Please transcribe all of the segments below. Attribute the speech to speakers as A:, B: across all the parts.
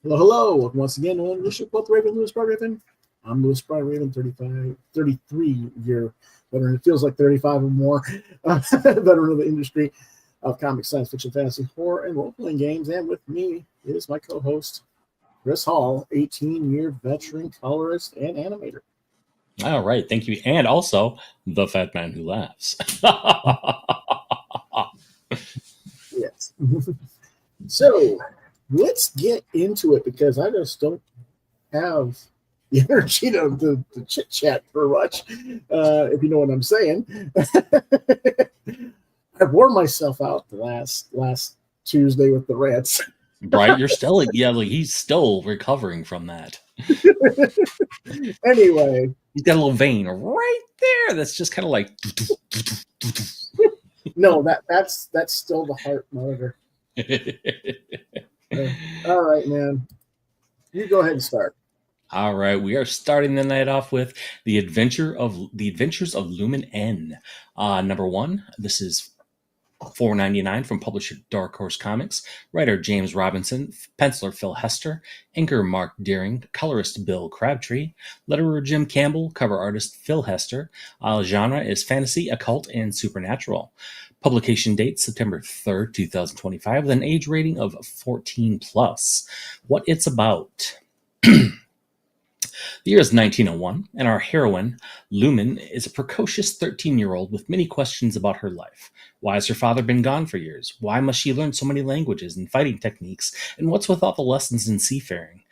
A: Hello, hello. Welcome once again to the show, Quoth Raven, Lewis Bright Raven. I'm Lewis Bright Raven, 33-year veteran. It feels like 35 or more. Veteran of the industry of comics, science fiction, fantasy, horror, and role-playing games. And with me is my co-host, Chris Hall, 18-year veteran colorist and animator.
B: All right, thank you. And also, the fat man who laughs.
A: Yes. So, let's get into it because I just don't have the energy to chit-chat for much, if you know what I'm saying. I wore myself out the last Tuesday with the rants.
B: Right? You're still, he's still recovering from that.
A: Anyway.
B: He's got a little vein right there that's just kind of like...
A: No, that's still the heart monitor. All right, man. You go ahead and start.
B: All right, we are starting the night off with the Adventures of Lumen N. Number 1. This is $4.99 from publisher Dark Horse Comics. Writer James Robinson, penciler Phil Hester, inker Mark Deering, colorist Bill Crabtree, letterer Jim Campbell, cover artist Phil Hester. Genre is fantasy, occult, and supernatural. Publication date September 3rd, 2025, with an age rating of 14+. What it's about. The year is 1901, and our heroine, Lumen, is a precocious 13-year-old with many questions about her life. Why has her father been gone for years? Why must she learn so many languages and fighting techniques? And what's with all the lessons in seafaring?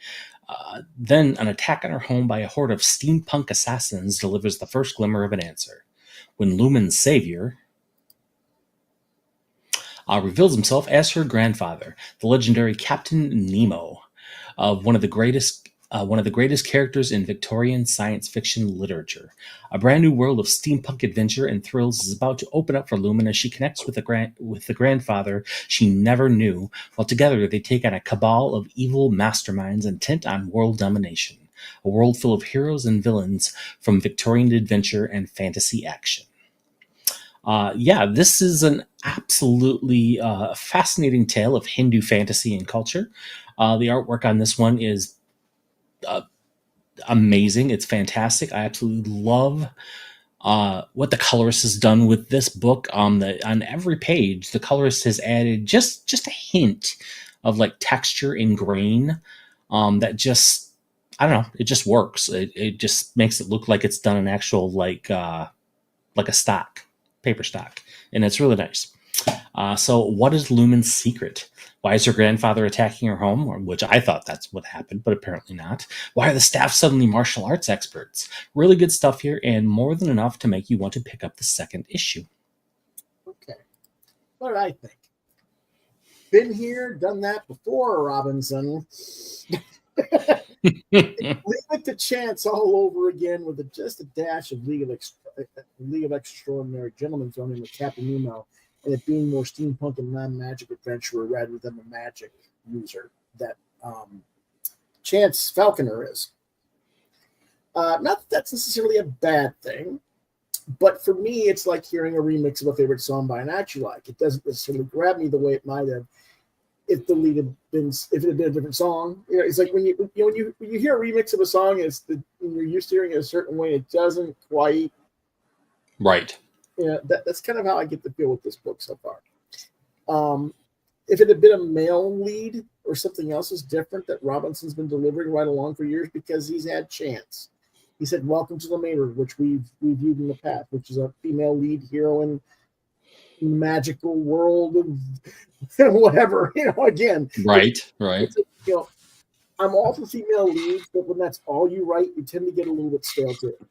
B: Then an attack on her home by a horde of steampunk assassins delivers the first glimmer of an answer. When Lumen's savior reveals himself as her grandfather, the legendary Captain Nemo, one of the greatest characters in Victorian science fiction literature. A brand new world of steampunk adventure and thrills is about to open up for Lumen as she connects with the grandfather she never knew, while together they take on a cabal of evil masterminds intent on world domination. A world full of heroes and villains from Victorian adventure and fantasy action. This is an absolutely fascinating tale of Hindu fantasy and culture. The artwork on this one is amazing. It's fantastic. I absolutely love what the colorist has done with this book. On every page, the colorist has added just a hint of like texture and grain that just, I don't know, it just works. It just makes it look like it's done an actual like a paper stock, and it's really nice. So what is Lumen's secret? Why is her grandfather attacking her home? Which I thought that's what happened, but apparently not. Why are the staff suddenly martial arts experts? Really good stuff here, and more than enough to make you want to pick up the second issue.
A: Okay. What did I think? Been here, done that before, Robinson. Leave it to chance all over again with just a dash of League of Extraordinary Gentlemen thrown in with Captain Nemo, and it being more steampunk and non-magic adventurer rather than the magic user that Chance Falconer is. Not that that's necessarily a bad thing, but for me, it's like hearing a remix of a favorite song by an act you like. It doesn't necessarily grab me the way it might have if it had been a different song. You know, it's like when you hear a remix of a song, and you're used to hearing it a certain way, it doesn't quite.
B: Right.
A: Yeah, that's kind of how I get the feel with this book so far. If it had been a male lead or something else is different that Robinson's been delivering right along for years, because he's had Chance. He said, "Welcome to the Maynard," which we've reviewed in the past, which is a female lead heroine, magical world of whatever. Again.
B: Right.
A: I'm all for female leads, but when that's all you write, you tend to get a little bit stale to it.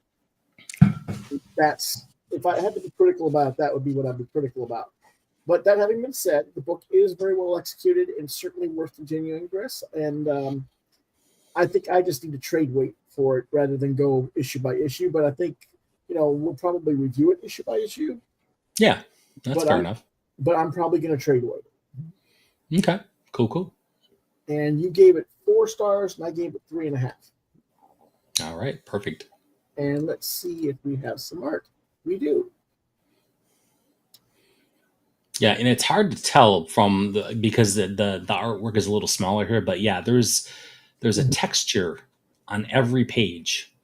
A: If I had to be critical about it, that would be what I'd be critical about. But that having been said, the book is very well executed and certainly worth continuing, Chris. And I think I just need to trade wait for it rather than go issue by issue. But I think, we'll probably review it issue by issue.
B: Yeah, that's fair enough.
A: But I'm probably going to trade wait.
B: Okay, cool.
A: And you gave it 4 stars, and I gave it 3.5.
B: All right, perfect.
A: And let's see if we have some art. We do.
B: Yeah, and it's hard to tell because the artwork is a little smaller here, but yeah, there's there's a texture on every page.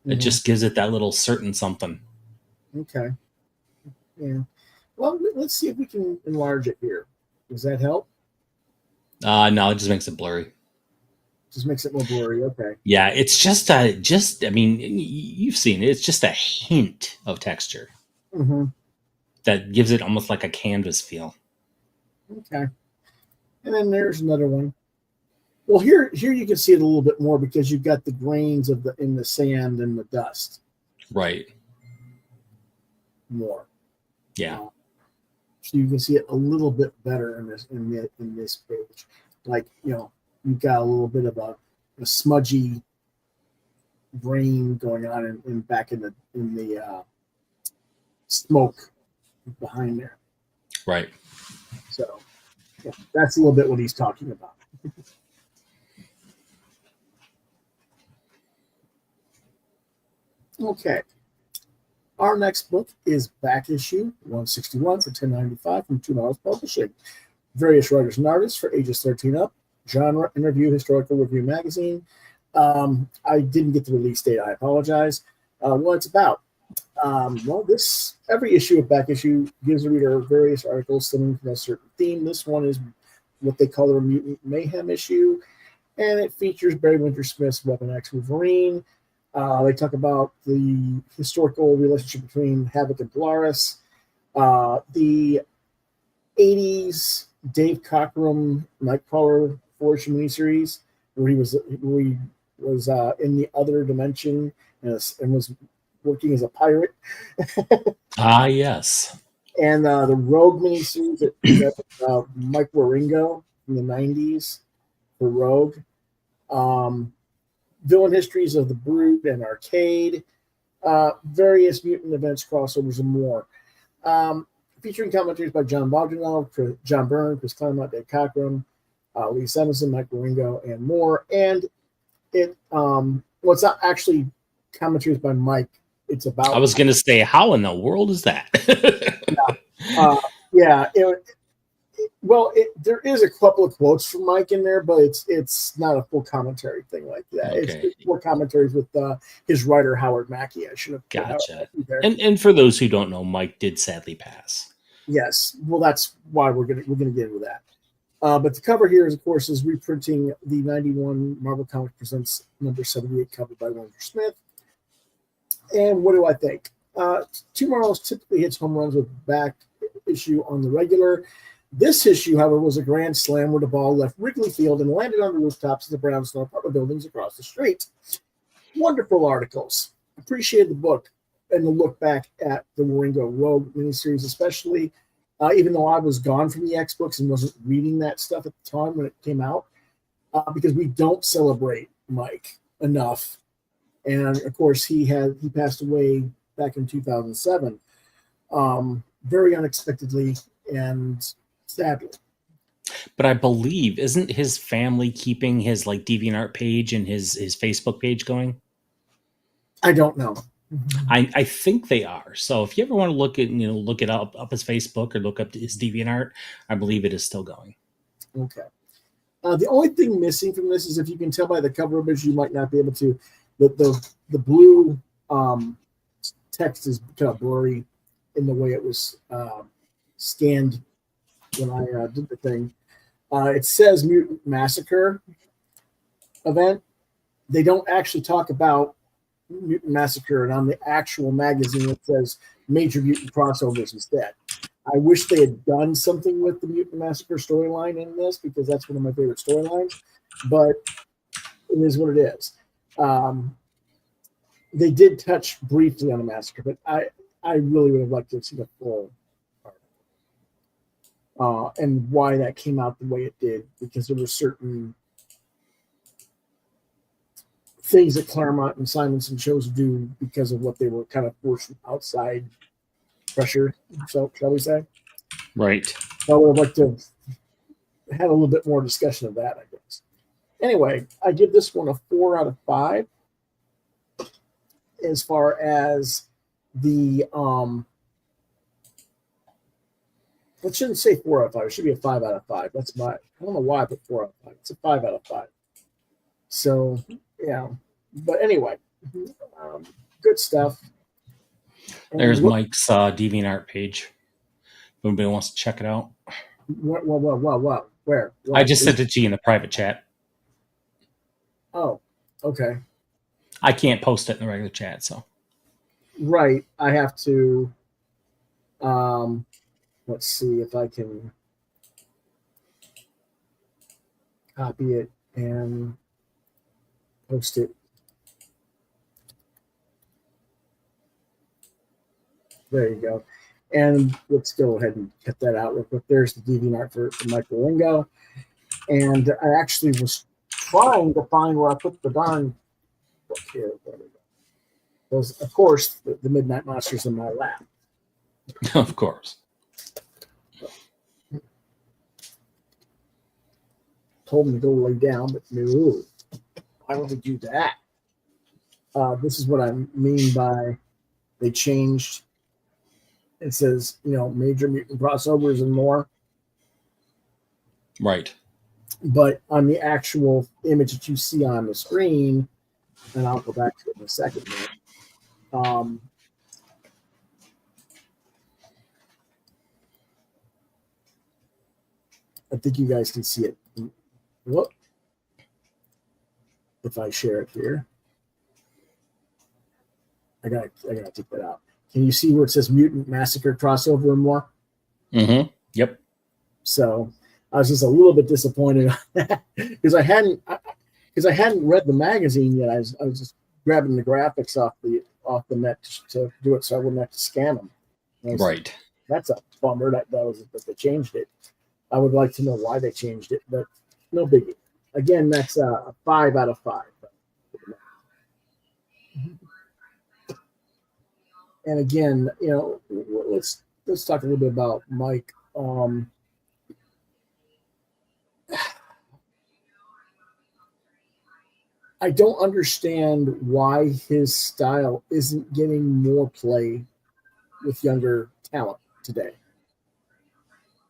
B: It
A: Mhm.
B: just gives it that little certain something.
A: Okay. Yeah. Well, let's see if we can enlarge it here. Does that help?
B: No, it just makes it blurry.
A: Just makes it more blurry. Okay.
B: Yeah, it's just I mean, you've seen it. It's just a hint of texture
A: Mm-hmm.
B: that gives it almost like a canvas feel.
A: Okay. And then there's another one. Well, here you can see it a little bit more because you've got the grains of in the sand and the dust
B: Right.
A: more.
B: Yeah.
A: So you can see it a little bit better in this page. Like, you've got a little bit of a smudgy grain going on in back in the smoke behind there.
B: Right.
A: So yeah, that's a little bit what he's talking about. Okay. Our next book is Back Issue 161 for $10.95 from TwoMorrows Publishing. Various writers and artists for ages 13 up. Genre, interview, historical review magazine. I didn't get the release date. I apologize. What it's about. Every issue of Back Issue gives the reader various articles stemming from a certain theme. This one is what they call a mutant mayhem issue, and it features Barry Windsor Smith's Weapon X Wolverine. They talk about the historical relationship between Havoc and Polaris, the 80s Dave Cockrum Nightcrawler 4-issue miniseries, where he was in the other dimension and was working as a pirate.
B: Yes.
A: And the Rogue miniseries that Mike Waringo in the 90s for Rogue. Villain histories of the Brood and Arcade, various mutant events, crossovers, and more. Featuring commentaries by John Bogdanov, John Byrne, Chris Claremont, Dave Cockrum, Lee Simonson, Mike Waringo, and more. And it's not actually commentaries by Mike. It's about.
B: I was going to say, how in the world is that?
A: There is a couple of quotes from Mike in there, but it's not a full commentary thing like that.
B: Okay.
A: It's more commentaries with his writer Howard Mackey. I should have
B: gotcha. And for those who don't know, Mike did sadly pass.
A: Yes, well, that's why we're gonna get into that. But the cover here is, of course, reprinting the 91 Marvel Comics Presents number 78 cover by Windsor Smith. And what do I think? TwoMorrows typically hits home runs with Back Issue on the regular. This issue, however, was a grand slam where the ball left Wrigley Field and landed on the rooftops of the brownstone apartment buildings across the street. Wonderful articles. Appreciated the book and the look back at the Waringo Rogue miniseries, especially, even though I was gone from the X books and wasn't reading that stuff at the time when it came out, because we don't celebrate Mike enough. And of course, he passed away back in 2007, very unexpectedly and sadly.
B: But I believe, isn't his family keeping his DeviantArt page and his Facebook page going?
A: I don't know.
B: I think they are. So if you ever want to look it up his Facebook or look up his DeviantArt, I believe it is still going.
A: Okay. The only thing missing from this is, if you can tell by the cover image, you might not be able to. The blue text is kind of blurry in the way it was scanned when I did the thing. It says Mutant Massacre event. They don't actually talk about Mutant Massacre, and on the actual magazine it says Major Mutant Crossovers instead. I wish they had done something with the Mutant Massacre storyline in this, because that's one of my favorite storylines, but it is what it is. They did touch briefly on the massacre, but I really would have liked to see the full article. And why that came out the way it did, because there were certain things that Claremont and Simonson chose to do because of what they were kind of forced from outside pressure, so shall we say.
B: Right.
A: I would have liked to have had a little bit more discussion of that, I guess. Anyway, I give this one a 4 out of 5. As far as the it shouldn't say 4 out of 5. It should be a 5 out of 5. That's I don't know why I put 4 out of 5. It's a 5 out of 5. So yeah, but anyway, good stuff. And
B: There's Mike's DeviantArt page. If anybody wants to check it out.
A: What? Where? What?
B: I just sent it to you in the private chat.
A: Oh, okay.
B: I can't post it in the regular chat, so.
A: Right. I have to. Let's see if I can copy it and post it. There you go. And let's go ahead and cut that out real quick. There's the DeviantArt for Michael Lingo. And I actually was trying to find where I put the darn book here. There we go. Those, of course, the Midnight Monsters in my lap.
B: Of course.
A: Told me to go lay down, but no. Why don't we do that? This is what I mean by they changed. It says, major mutant crossovers and more.
B: Right.
A: But on the actual image that you see on the screen, and I'll go back to it in a second. I think you guys can see it. Whoop. If I share it here, I gotta take that out. Can you see where it says Mutant Massacre crossover and more?
B: Mm-hmm. Yep.
A: So I was just a little bit disappointed on that because I hadn't read the magazine yet. I was just grabbing the graphics off the net to do it, so I wouldn't have to scan them.
B: Right.
A: That's a bummer that they changed it. I would like to know why they changed it, but no biggie. Again, that's a 5 out of 5. And again, let's talk a little bit about Mike. I don't understand why his style isn't getting more play with younger talent today.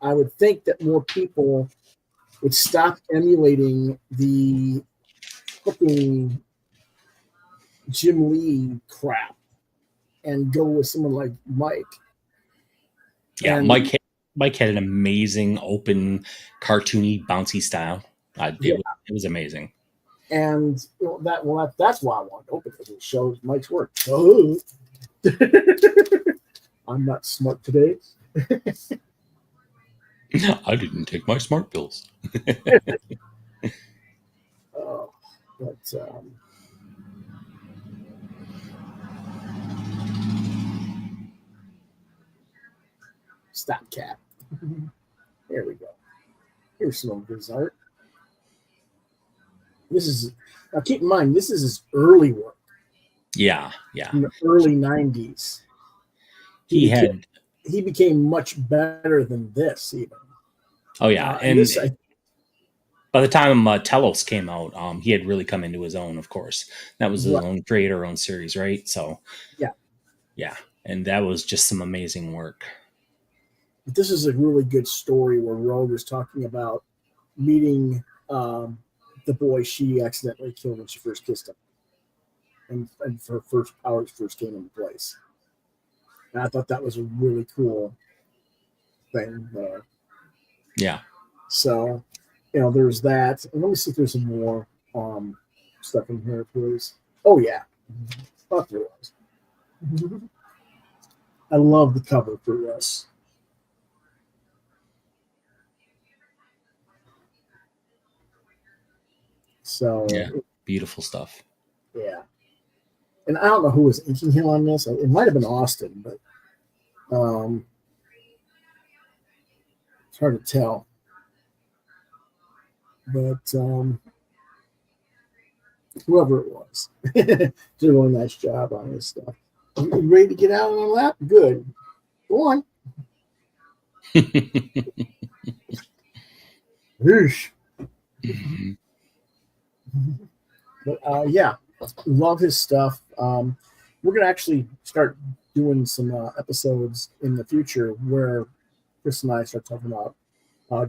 A: I would think that more people would stop emulating the fucking Jim Lee crap and go with someone like Mike.
B: Yeah, and Mike had an amazing, open, cartoony, bouncy style. It was amazing.
A: And that's why I want to open, because it shows Mike's work. Oh. I'm not smart today.
B: I didn't take my smart pills.
A: Stop cat. There we go. Here's some of his art. Now keep in mind, this is his early work.
B: Yeah.
A: In the early 90s. He became much better than this, even.
B: Oh, yeah. And by the time Telos came out, he had really come into his own, of course. That was his own creator, own series, right? So, yeah. And that was just some amazing work.
A: But this is a really good story where Rogue is talking about meeting the boy she accidentally killed when she first kissed him, and her first powers first came into place. And I thought that was a really cool thing there.
B: Yeah.
A: So, there's that. And let me see if there's some more stuff in here, please. Oh, yeah. Fuck there was. I love the cover for this. So
B: yeah, beautiful stuff.
A: Yeah. And I don't know who was inking him on this. It might have been Austin, but it's hard to tell. But whoever it was did a really nice job on this stuff. You ready to get out on the lap? Good. Go on. But yeah, love his stuff. We're gonna actually start doing some episodes in the future where Chris and I start talking about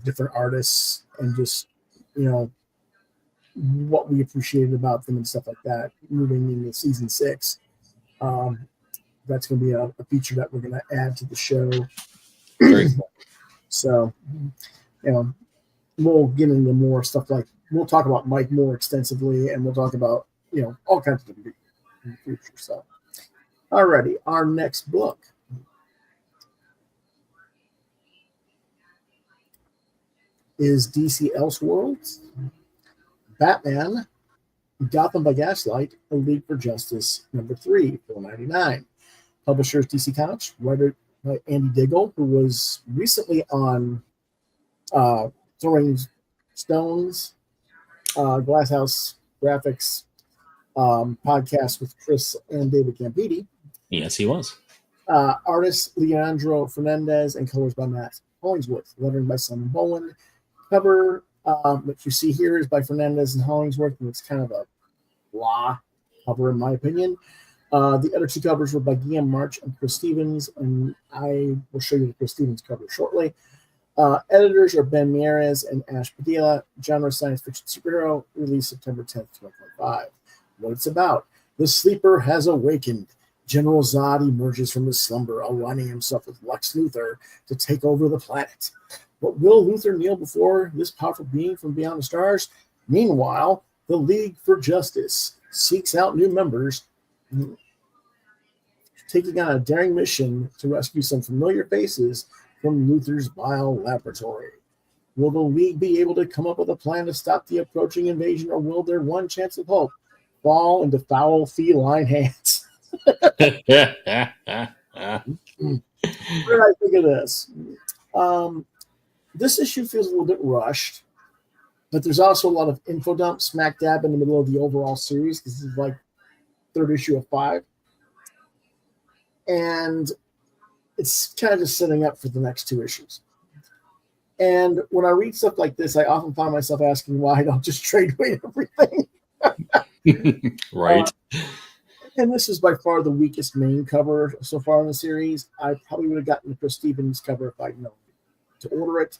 A: different artists and just what we appreciated about them and stuff like that. Moving into season 6, that's going to be a feature that we're going to add to the show.
B: Very cool.
A: So, we'll get into more stuff we'll talk about Mike more extensively, and we'll talk about all kinds of different people in the future. So, alrighty, our next book is DC Elseworlds, Batman, Gotham by Gaslight, A League for Justice, number 3, $4.99. Publishers DC Comics, writer by Andy Diggle, who was recently on Throwing Stones, Glasshouse Graphics podcast with Chris and David Campiti.
B: Yes, he was.
A: Artist Leandro Fernandez and colors by Matt Hollingsworth. Lettering by Simon Bowen. Cover, what you see here is by Fernandez and Hollingsworth, and it's kind of a blah cover in my opinion. The other 2 covers were by Guillaume March and Chris Stevens, and I will show you the Chris Stevens cover shortly. Editors are Ben Mieres and Ash Padilla. Genre science fiction superhero, released September 10th, 2025. What it's about: the sleeper has awakened. General Zod emerges from his slumber, aligning himself with Lex Luthor to take over the planet. But will Luthor kneel before this powerful being from beyond the stars? Meanwhile, the League for Justice seeks out new members, taking on a daring mission to rescue some familiar faces from Luthor's vile laboratory. Will the League be able to come up with a plan to stop the approaching invasion, or will their one chance of hope fall into foul feline hands? What did I think of this? This issue feels a little bit rushed, but there's also a lot of info dump smack dab in the middle of the overall series. This is like 3rd issue of 5. And it's kind of just setting up for the next 2 issues. And when I read stuff like this, I often find myself asking why I don't just trade away everything.
B: Right.
A: And this is by far the weakest main cover so far in the series. I probably would have gotten the Chris Stevens cover if I'd known to order it.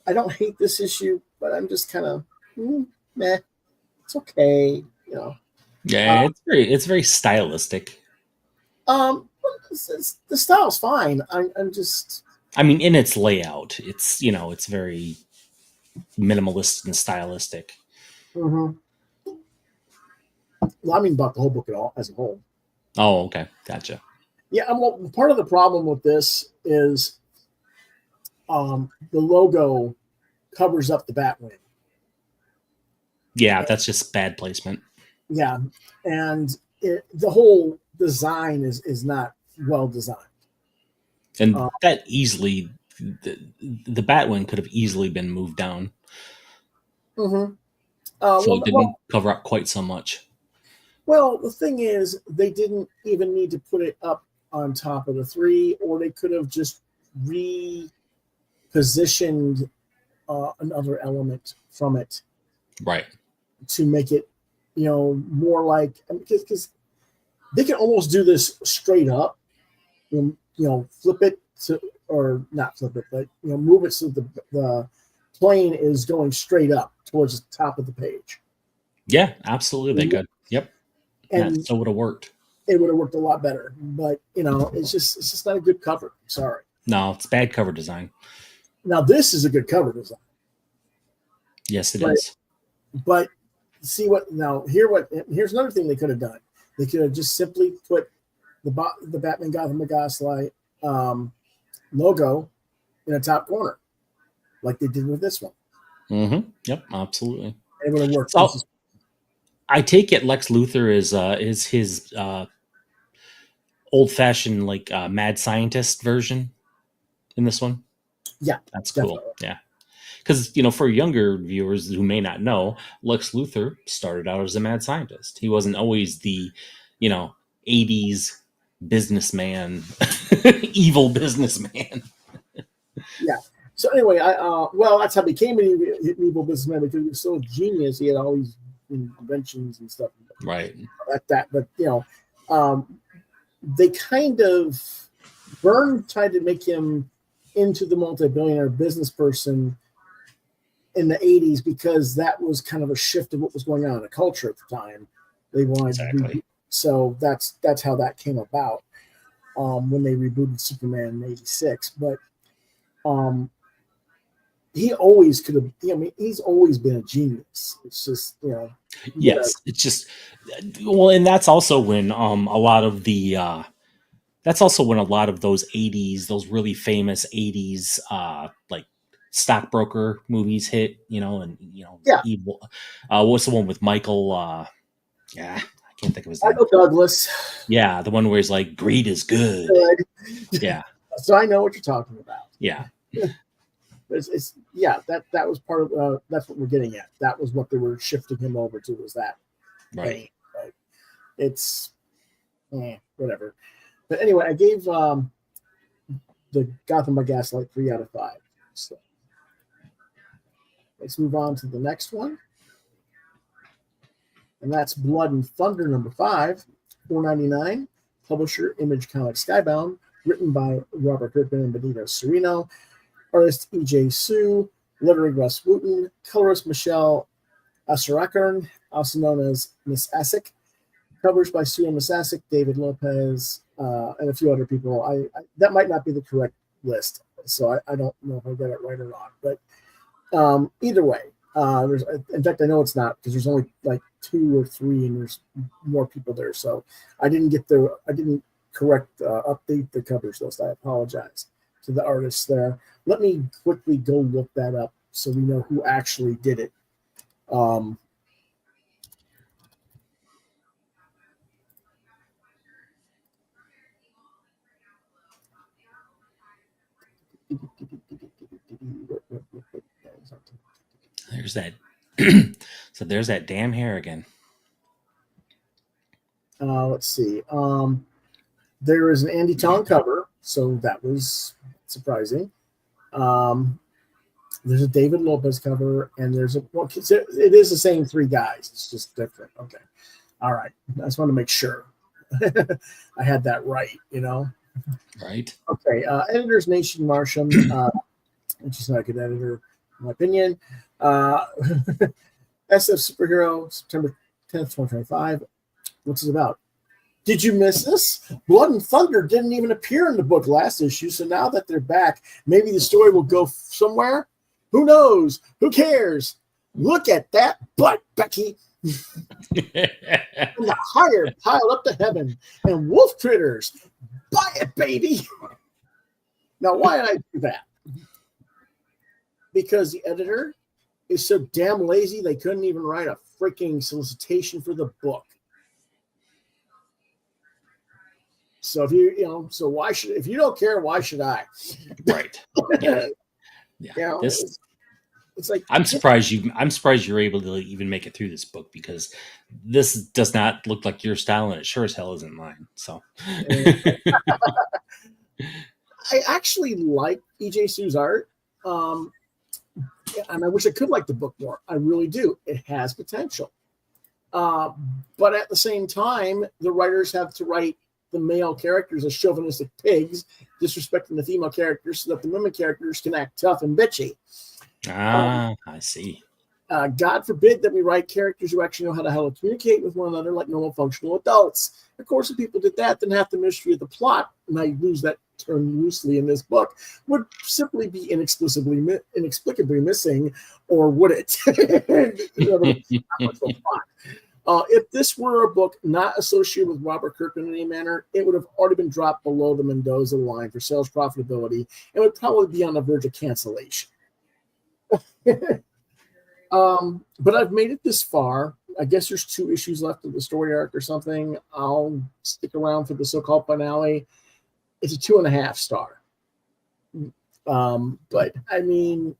A: I don't hate this issue, but I'm just kind of meh. It's okay,
B: Yeah, it's very stylistic.
A: The style's fine. I'm just.
B: I mean, in its layout, it's it's very minimalist and stylistic.
A: Mm-hmm. Well, I mean about the whole book as a whole.
B: Oh, okay, gotcha.
A: Yeah, well, part of the problem with this is the logo covers up the Batwing.
B: Yeah, that's just bad placement.
A: Yeah, and the whole design is not well designed.
B: And that easily, the Batwing could have easily been moved down.
A: Mm-hmm.
B: So it didn't cover up quite so much.
A: Well, the thing is, they didn't even need to put it up on top of the 3, or they could have just repositioned another element from it,
B: right,
A: to make it, more like, because they can almost do this straight up, flip it to, or not flip it, but move it so the plane is going straight up towards the top of the page.
B: Yeah, absolutely, they could. Yep. And that still would have worked.
A: It would have worked a lot better, but it's just not a good cover. I'm sorry.
B: No, it's bad cover design.
A: Now this is a good cover design.
B: Yes, it is.
A: But see here's another thing they could have done. They could have just simply put the Batman Gotham by Gaslight logo in the top corner, like they did with this one.
B: Mm-hmm. Yep, absolutely.
A: It would have worked.
B: So, I take it Lex Luthor is his old-fashioned mad scientist version in this one.
A: Yeah,
B: that's cool. Definitely. Yeah, because for younger viewers who may not know, Lex Luthor started out as a mad scientist. He wasn't always the 80s businessman, evil businessman.
A: Yeah. So anyway, that's how he became an evil businessman, because he was so genius. He had all these inventions and stuff,
B: right?
A: Like that. But they kind of Byrne tried to make him into the multi-billionaire business person in the 80s, because that was kind of a shift of what was going on in the culture at the time. They wanted to reboot. So that's how that came about when they rebooted Superman in 86. But he always could have, I mean, he's always been a genius. It's just,
B: yes, it's just, well, and that's also when a lot of the that's also when a lot of those 80s, those really famous 80s like stockbroker movies hit, and
A: yeah.
B: evil. What's the one with Michael? Yeah, I can't think of his name.
A: Michael Douglas.
B: Yeah, the one where he's like, greed is good. Yeah.
A: So I know what you're talking about.
B: Yeah.
A: It's that was part of that's what we're getting at. That was what they were shifting him over to, was that.
B: Right.
A: Right. It's whatever. But anyway, I gave the Gotham by Gaslight 3 out of 5. So let's move on to the next one. And that's Blood and Thunder number 5, $4.99. Publisher Image Comics Skybound. Written by Robert Kirkman and Benito Cereno. Artist E.J. Sue. Lettering Russ Wooten. Colorist Michelle Asarakarn, also known as Miss Asic. Covers by Sue and Miss Asic, David Lopez, and a few other people. I that might not be the correct list, so I don't know if I got it right or not. But either way, there's, in fact, I know it's not, because there's only like 2 or 3, and there's more people there. So I didn't correct update the covers list. I apologize to the artists there. Let me quickly go look that up so we know who actually did it.
B: There's that. So there's that damn hair again.
A: Let's see. There is an Andy Tong cover, so that was surprising. There's a David Lopez cover, and there's it is the same 3 guys. It's just different. Okay. All right. I just want to make sure I had that right,
B: Right.
A: Okay. Editor's Nation Marsham, which is not a good editor, in my opinion. SF Superhero, September 10th, 2025. What's it about? Did you miss this? Blood and Thunder didn't even appear in the book last issue, so now that they're back, maybe the story will go somewhere. Who knows? Who cares? Look at that butt, Becky. And the hired piled up to heaven, and wolf critters. Buy it, baby. Now, why did I do that? Because the editor is so damn lazy they couldn't even write a freaking solicitation for the book. So if so why should, if you don't care, why should I?
B: Right. Yeah.
A: It's like,
B: I'm surprised you're able to even make it through this book, because this does not look like your style, and it sure as hell isn't mine. So
A: I actually like E.J. Sue's art. And I wish I could like the book more. I really do. It has potential. But at the same time, the writers have to write the male characters as chauvinistic pigs, disrespecting the female characters so that the women characters can act tough and bitchy.
B: I see.
A: God forbid that we write characters who actually know how to communicate with one another like normal functional adults. Of course, if people did that, then half the mystery of the plot, and I use that term loosely in this book, would simply be inexplicably missing, or would it? If this were a book not associated with Robert Kirkman in any manner, it would have already been dropped below the Mendoza line for sales profitability and would probably be on the verge of cancellation. But I've made it this far. I guess there's 2 issues left of the story arc or something. I'll stick around for the so-called finale. It's a 2.5 star. But I mean,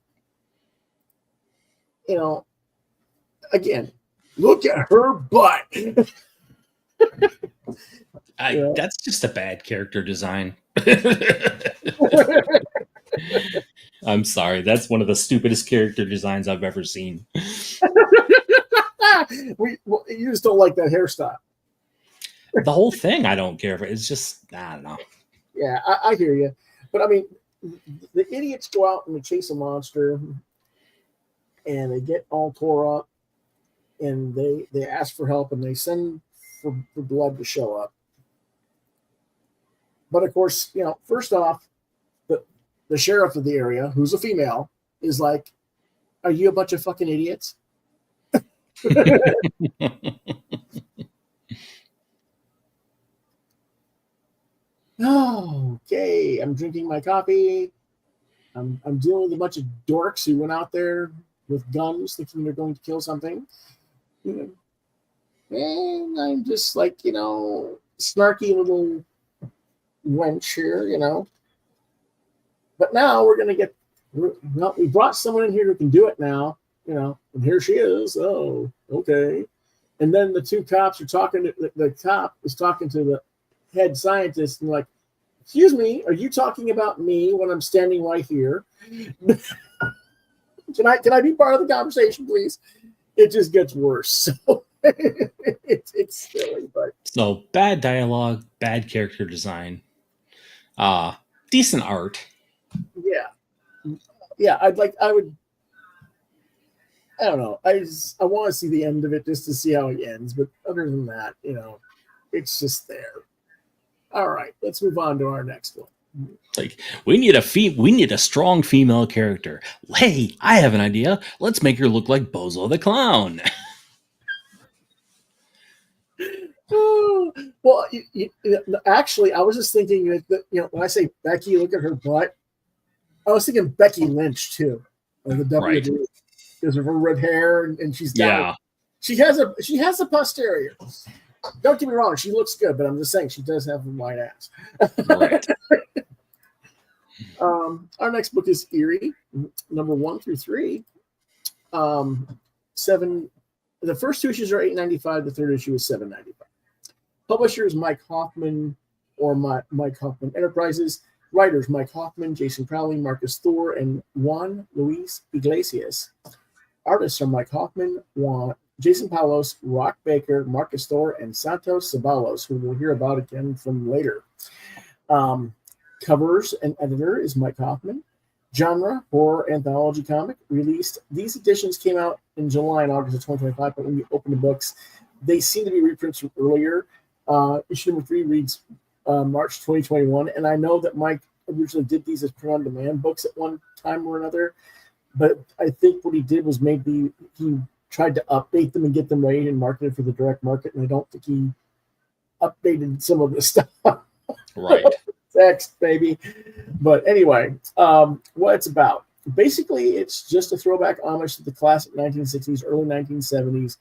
A: again, look at her butt.
B: That's just a bad character design. I'm sorry. That's one of the stupidest character designs I've ever seen.
A: You just don't like that hairstyle.
B: The whole thing, I don't care for. It's just, I don't know.
A: Yeah, I hear you. But I mean, the idiots go out and they chase a monster. and they get all tore up, and they ask for help, and they send for blood to show up. But of course, first off, the sheriff of the area, who's a female, is like, "Are you a bunch of fucking idiots?" Okay, I'm drinking my coffee. I'm dealing with a bunch of dorks who went out there with guns thinking they're going to kill something. And I'm just like, snarky little wench here, But now we're going to we brought someone in here who can do it now, and here she is. Oh, okay. And then the two cops are talking the cop is talking to the head scientist and like, "Excuse me, are you talking about me when I'm standing right here? Can I be part of the conversation, please?" It just gets worse. So it's silly, but
B: so bad dialogue, bad character design, decent art.
A: Yeah. I don't know. I want to see the end of it just to see how it ends. But other than that, it's just there. All right, let's move on to our next one.
B: Like, we need a strong female character. Hey, I have an idea. Let's make her look like Bozo the Clown.
A: Well, actually, I was just thinking that when I say Becky, look at her butt. I was thinking Becky Lynch too, of the WWE, right, because of her red hair and she's down.
B: Yeah. She
A: has a posterior. Don't get me wrong, she looks good, but I'm just saying she does have a wide ass. Right. Our next book is EYRIE, number 1 through 3. The first 2 issues are $8.95. The third issue is $7.95. Publisher is Mike Hoffman or Mike Hoffman Enterprises. Writers Mike Hoffman, Jason Crowley, Marcus Thor, and Juan Luis Iglesias. Artists are Mike Hoffman, Jason Palos, Rock Baker, Marcus Thor, and Santos Ceballos, who we'll hear about again from later. Covers and editor is Mike Hoffman. Genre, horror anthology comic, released. These editions came out in July and August of 2025, but when you open the books, they seem to be reprints from earlier. Issue number 3 reads March 2021, and I know that Mike originally did these as print-on-demand books at one time or another, but I think what he did was maybe he tried to update them and get them ready and marketed for the direct market, and I don't think he updated some of the stuff.
B: Right.
A: Text, baby. But anyway, what it's about. Basically, it's just a throwback homage to the classic 1960s, early 1970s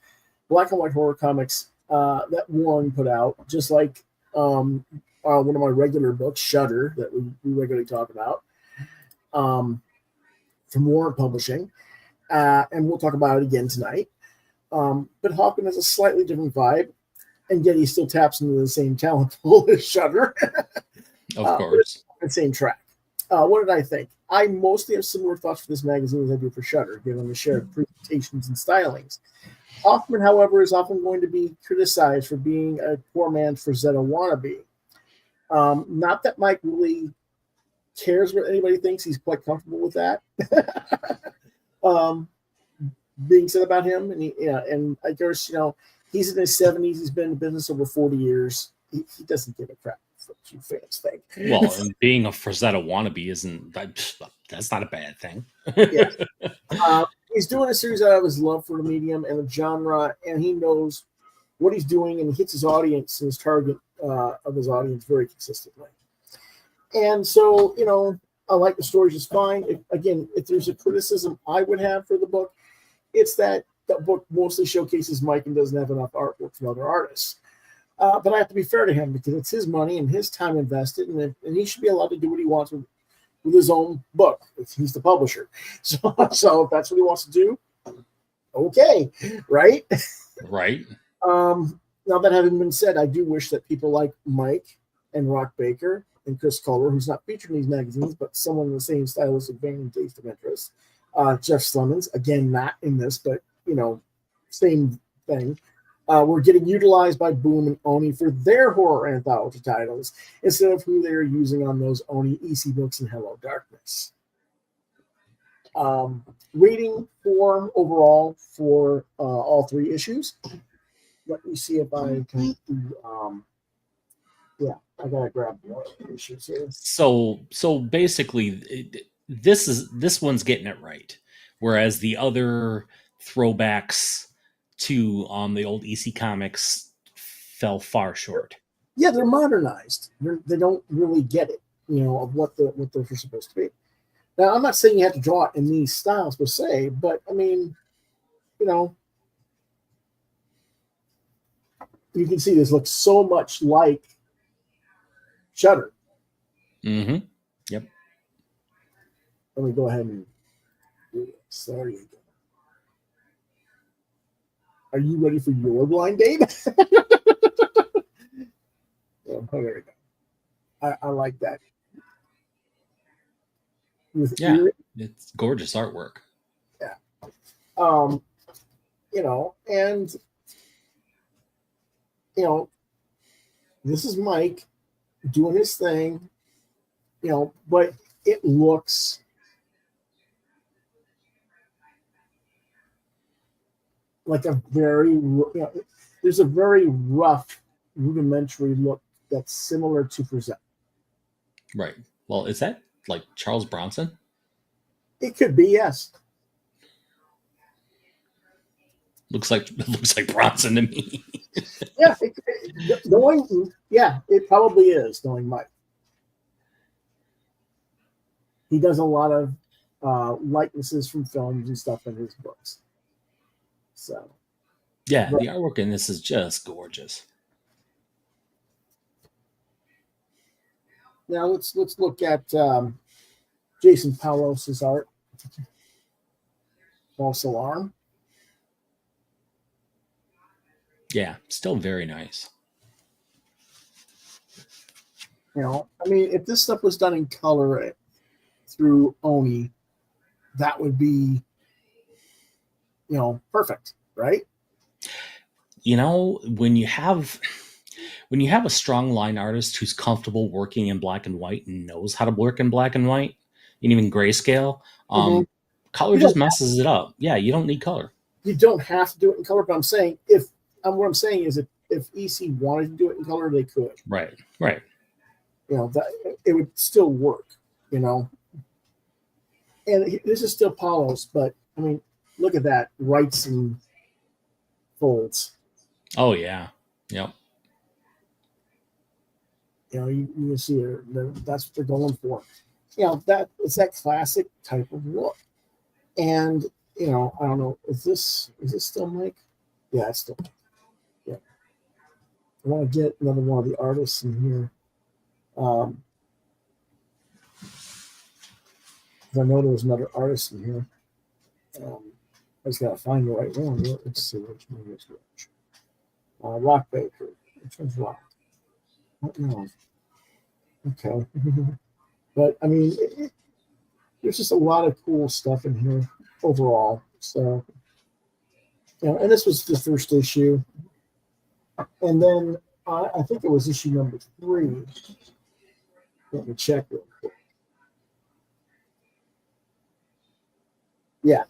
A: black and white horror comics that Warren put out, just like one of my regular books, Shudder, that we regularly talk about, from Warrant Publishing. And we'll talk about it again tonight. But Hoffman has a slightly different vibe, and yet he still taps into the same talent pool as Shudder.
B: Of course.
A: The same track. What did I think? I mostly have similar thoughts for this magazine as I do for Shudder, given the shared presentations and stylings. Hoffman, however, is often going to be criticized for being a poor man's Frazetta wannabe. Not that Mike really cares what anybody thinks. He's quite comfortable with that being said about him. And I guess, he's in his 70s. He's been in business over 40 years. He doesn't give a crap what you fans think.
B: Well, and being a Frazetta wannabe that's not a bad thing.
A: Yeah. He's doing a series out of his love for the medium and the genre, and he knows what he's doing, and he hits his audience and his target of his audience very consistently. And so, I like the stories just fine. If there's a criticism I would have for the book, it's that the book mostly showcases Mike and doesn't have enough artwork from other artists. But I have to be fair to him because it's his money and his time invested, and he should be allowed to do what he wants with his own book. He's the publisher. So if that's what he wants to do, okay, right?
B: Right.
A: Now that having been said, I do wish that people like Mike and Rock Baker and Chris Kohler, who's not featured in these magazines, but someone in the same stylistic vein and taste of interest. Jeff Slemons, again, not in this, but, same thing. Were getting utilized by Boom and Oni for their horror anthology titles instead of who they are using on those Oni EC books and Hello Darkness. Rating 4 overall for all 3 issues. Let me see if I can do. Yeah, I gotta grab more issues here.
B: So basically, this one's getting it right, whereas the other throwbacks to the old EC comics fell far short.
A: Yeah, they're modernized. They don't really get it, of what they're supposed to be. Now, I'm not saying you have to draw it in these styles per se, but I mean, you can see this looks so much like Shudder.
B: Mm-hmm. Yep.
A: Let me go ahead and do this. There you go. Are you ready for your blind date? Oh, there we go. I like that.
B: Yeah, it's gorgeous artwork.
A: Yeah. And this is Mike doing his thing, but it looks like a very, there's a very rough, rudimentary look that's similar to Present.
B: Right. Well, is that like Charles Bronson?
A: It could be, yes.
B: Looks like Bronson to me.
A: Yeah, it probably is, knowing Mike. He does a lot of likenesses from films and stuff in his books. So,
B: yeah, the artwork in this is just gorgeous.
A: Now let's look at Jason Palos' art. False Alarm.
B: Yeah, still very nice.
A: I mean, if this stuff was done in color through Oni, that would be, perfect, right?
B: When you have a strong line artist who's comfortable working in black and white and knows how to work in black and white and even grayscale, color just messes it up. Yeah, you don't need color.
A: You don't have to do it in color, but I'm saying what I'm saying is if EC wanted to do it in color, they could.
B: Right.
A: That it would still work, And this is still Palos, but I mean, look at that, rights and folds.
B: Oh yeah, yep.
A: You see that's what they're going for. That it's that classic type of look, and I don't know, is this still Mike? Yeah, it's still. Yeah, I want to get another one of the artists in here. I know there was another artist in here. I just gotta find the right one. Let's see which one is which. Rock Baker. Which one's Rock? I don't know. Okay. But I mean, there's just a lot of cool stuff in here overall. So, and this was the first issue. And then I think it was issue number 3. Let me check real quick. Yeah.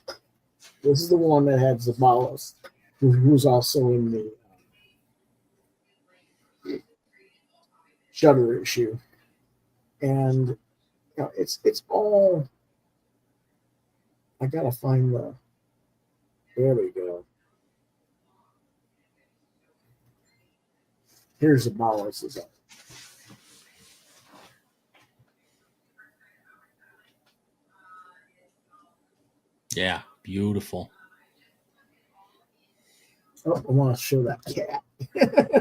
A: This is the one that had Zabalos, who's also in the Shudder issue. And it's all, I gotta find there we go. Here's Zabalos.
B: Yeah, beautiful.
A: Oh, I want to show that cat.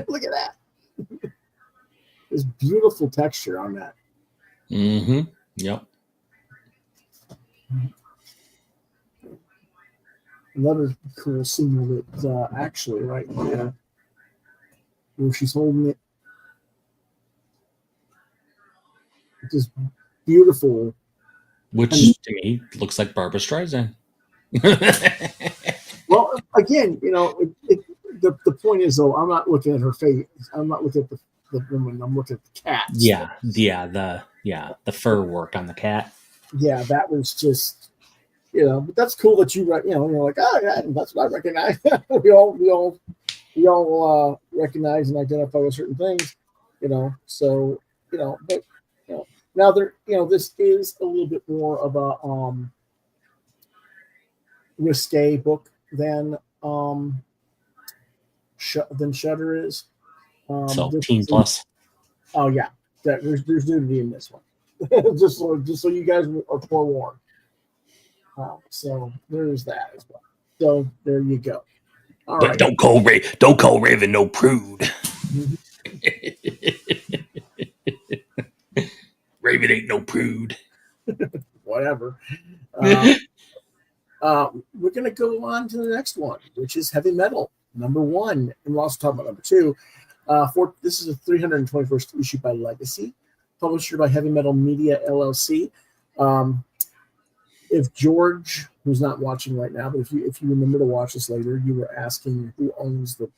A: Look at that. There's beautiful texture on that.
B: Mm-hmm. Yep.
A: Another cool scene of it, actually, right there, where she's holding it. Just beautiful.
B: Which to me looks like Barbra Streisand.
A: Well, again, the point is, though, I'm not looking at her face. I'm not looking at the woman. I'm looking at the cat.
B: The fur work on the cat.
A: Yeah, that was just But that's cool that you're like, oh yeah, that's what I recognize. we all recognize and identify with certain things, So but now this is a little bit more of a risque book than Shudder is.
B: So Teen Plus.
A: Oh yeah, there's nudity in this one. just so you guys are forewarned. So there's that as well. So there you go. All
B: but
A: right.
B: don't call Raven no prude. Raven ain't no prude.
A: Whatever. We're gonna go on to the next one, which is Heavy Metal #1, and we'll also talk about #2. This is a 321st issue by Legacy, publisher by Heavy Metal Media LLC. If George, who's not watching right now, but if you remember to watch this later, you were asking who owns the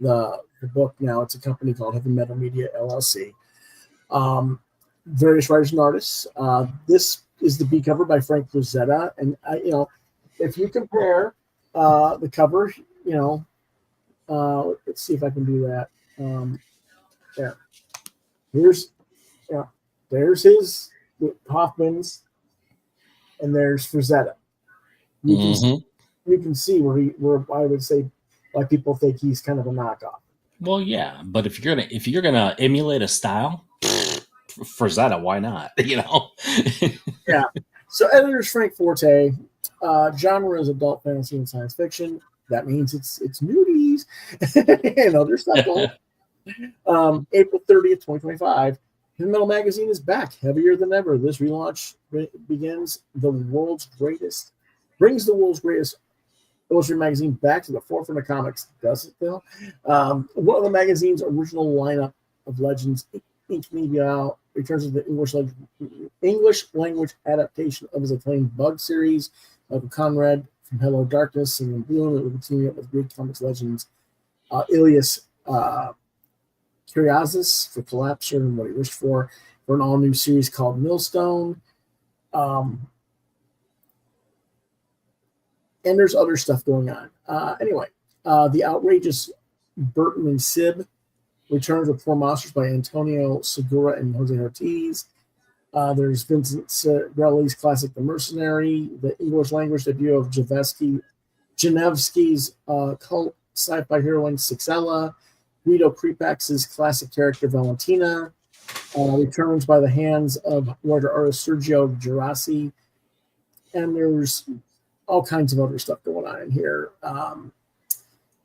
A: book now. It's a company called Heavy Metal Media LLC. Various writers and artists. This is the B cover by Frank Frazetta, and if you compare the cover, let's see if I can do that. There. There's his Hoffman's, and there's Frazetta. You can see where I would say why people think he's kind of a knockoff.
B: Well, yeah, but if you're gonna emulate a style, Frazetta, why not?
A: Yeah. So editors Frank Forte. Genre is adult fantasy and science fiction. That means it's nudies and other stuff. April 30th, 2025. Heavy Metal Magazine is back, heavier than ever. This relaunch brings the world's greatest illustrated magazine back to the forefront of comics. Does it, Phil? One of the magazine's original lineup of Legends Inc. Media returns to the English language adaptation of his acclaimed Bug series. Michael Conrad from Hello Darkness and Bloom. It will continue with Greek comics legends Ilias Kyriazis for Collapser and What He Wished for an all-new series called Millstone. And there's other stuff going on. Anyway, the outrageous Burton and Sib returns with Four Monsters by Antonio Segura and Jose Ortiz. There's Vincent Ciarelli's classic The Mercenary, the English language debut of Janevsky's cult sci-fi heroine Sixella, Guido Kripax's classic character Valentina, returns by the hands of writer artist Sergio Gerasi, and there's all kinds of other stuff going on in here.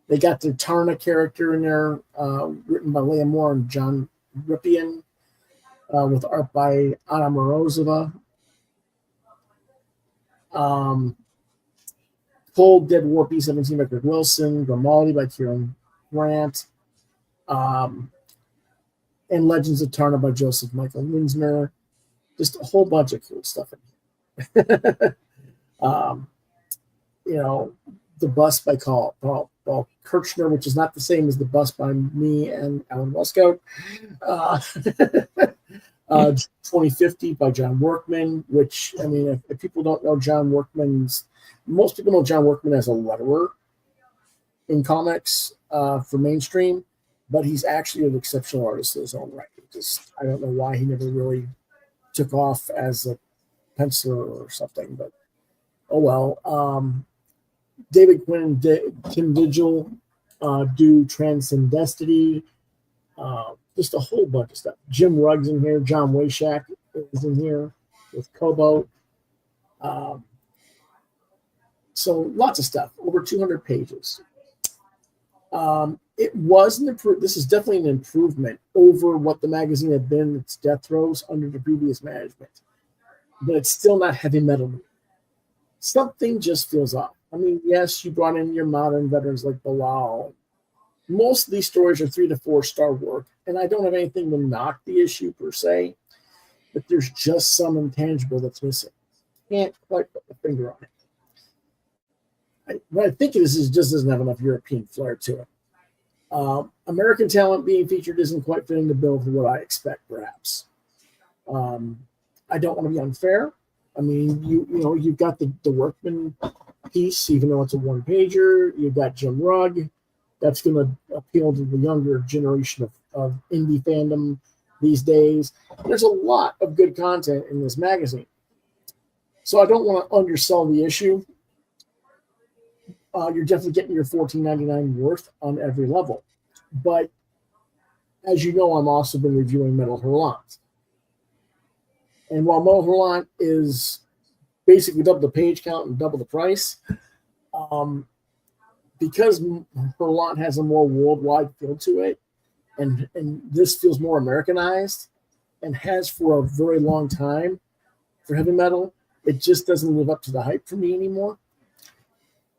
A: They got the Tarna character in there, written by Leah Moore and John Rippian, with art by Anna Morozova. Cold Dead War B-17 by Greg Wilson, Grimaldi by Kieran Grant, and Legends of Tarna by Joseph Michael Linsner. Just a whole bunch of cool stuff in here. The Bust by Paul Kirchner, which is not the same as The Bust by me and Alan Westcoat. 2050 by John Workman, which, if people don't know most people know John Workman as a letterer in comics for mainstream, but he's actually an exceptional artist in his own right. I don't know why he never really took off as a penciler or something, but oh well. David Quinn and Tim Vigil do Transcendestity. Just a whole bunch of stuff. Jim Rugg's in here. John Wayshak is in here with Kobo. So lots of stuff. Over 200 pages. It was an improvement. This is definitely an improvement over what the magazine had been in its death throes under the previous management. But it's still not heavy metal. Something just feels off. Yes, you brought in your modern veterans like Bilal. Most of these stories are 3 to 4 star work, and I don't have anything to knock the issue per se, but there's just some intangible that's missing. Can't quite put the finger on it. What I think it is just doesn't have enough European flair to it. American talent being featured isn't quite fitting the bill for what I expect, perhaps. I don't want to be unfair, I mean, you've got the Workman piece, even though it's a one pager. You've got Jim Rugg. That's going to appeal to the younger generation of indie fandom these days. There's a lot of good content in this magazine. So I don't want to undersell the issue. You're definitely getting your $14.99 worth on every level. But as you know, I'm also been reviewing Metal Hurlant. And while Metal Hurlant is basically double the page count and double the price, because Hurlant has a more worldwide feel to it, and this feels more Americanized, and has for a very long time for heavy metal, it just doesn't live up to the hype for me anymore.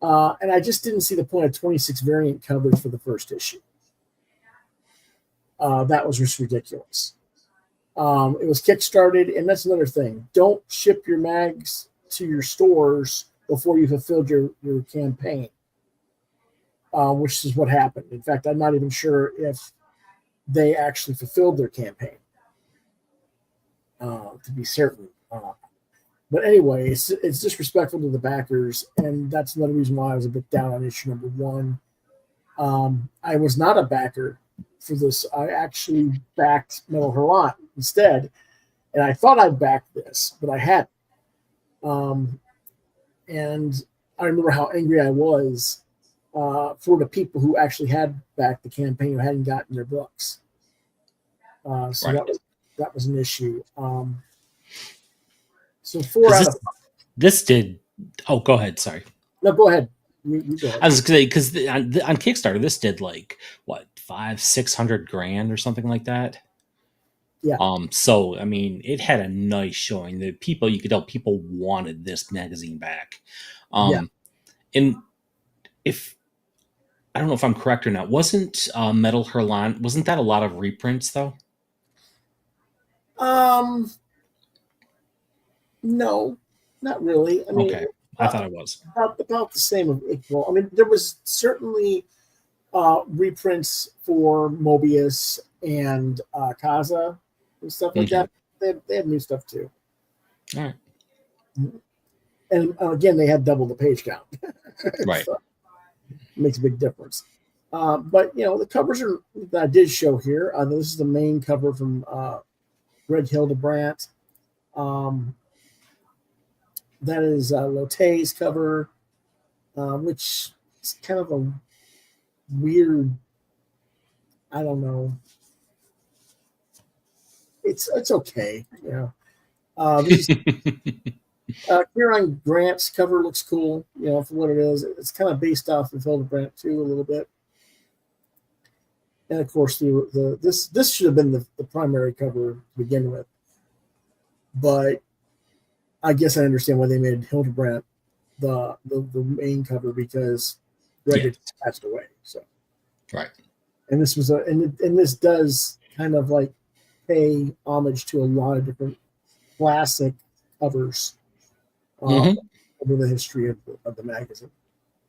A: And I just didn't see the point of 26 variant covers for the first issue. That was just ridiculous. It was kickstarted, and that's another thing. Don't ship your mags to your stores before you fulfilled your campaign, which is what happened. In fact, I'm not even sure if they actually fulfilled their campaign, to be certain. But anyway, it's disrespectful to the backers, and that's another reason why I was a bit down on issue number 1. I was not a backer for this. I actually backed Metal Hurlant instead, and I thought I'd backed this, but I hadn't. And I remember how angry I was for the people who actually had backed the campaign who hadn't gotten their books. So right. that was an issue. So 4 out of 5.
B: This did. Oh, go ahead. Sorry.
A: No, go ahead. You go ahead.
B: I was going to say, because on Kickstarter, this did like what, 500-600 grand or something like that.
A: Yeah.
B: So I mean, it had a nice showing. The people, you could tell people wanted this magazine back. And if I don't know if I'm correct or not, wasn't Metal Hurlant, wasn't that a lot of reprints though?
A: No, not really. I mean,
B: okay. I thought it was
A: about the same of equal. I mean, there was certainly reprints for Mobius and Kaza and stuff like that. They had new stuff too.
B: All right.
A: And again, they had double the page count.
B: Right.
A: So it makes a big difference. But the covers that I did show here. This is the main cover from Greg Hildebrandt. That is Lotte's cover, which is kind of a weird, I don't know. It's okay, Kieran Grant's cover looks cool, for what it is. It's kind of based off of Hildebrandt too, a little bit. And of course, this should have been the primary cover to begin with, but I guess I understand why they made Hildebrandt the main cover, because Greg had passed away. So
B: right,
A: and this was and this does kind of like pay homage to a lot of different classic covers over the history of the magazine.